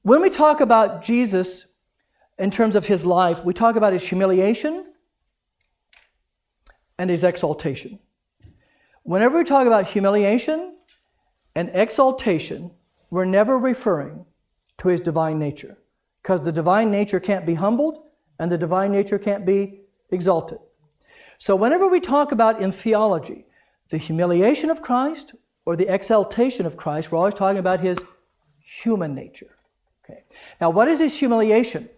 When we talk about Jesus in terms of his life, we talk about his humiliation and his exaltation. Whenever we talk about humiliation and exaltation, we're never referring to his divine nature, because the divine nature can't be humbled and the divine nature can't be exalted. So whenever we talk about in theology the humiliation of Christ or the exaltation of Christ, we're always talking about his human nature. Okay. Now, what is his humiliation?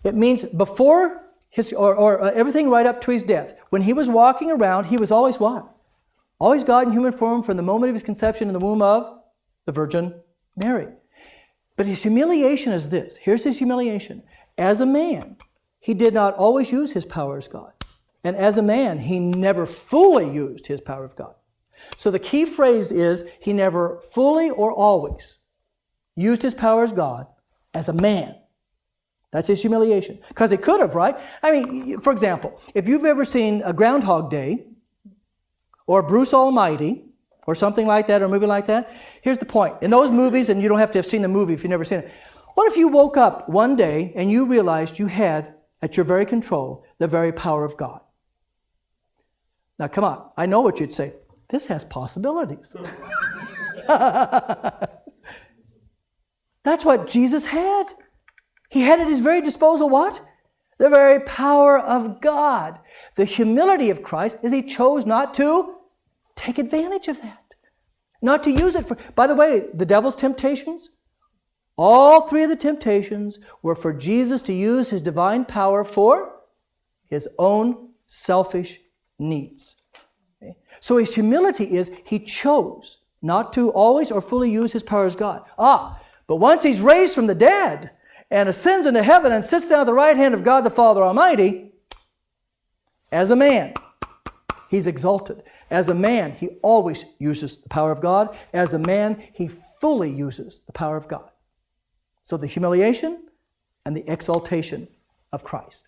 It means before his, or everything right up to his death. When he was walking around, he was always what? Always God in human form from the moment of his conception in the womb of the Virgin Mary. But his humiliation is this. Here's his humiliation. As a man, he did not always use his power as God. And as a man, he never fully used his power of God. So the key phrase is, he never fully or always used his power as God as a man. That's his humiliation. Because he could have, right? I mean, for example, if you've ever seen a Groundhog Day or Bruce Almighty or something like that, or a movie like that, here's the point. In those movies, and you don't have to have seen the movie if you've never seen it, what if you woke up one day and you realized you had at your very control the very power of God? Now, come on. I know what you'd say. This has possibilities. That's what Jesus had. He had at his very disposal what? The very power of God. The humility of Christ is he chose not to take advantage of that. Not to use it for... By the way, the devil's temptations, all three of the temptations were for Jesus to use his divine power for his own selfish needs. Okay? So his humility is he chose not to always or fully use his power as God. But once he's raised from the dead and ascends into heaven and sits down at the right hand of God the Father Almighty, as a man, he's exalted. As a man, he always uses the power of God. As a man, he fully uses the power of God. So the humiliation and the exaltation of Christ.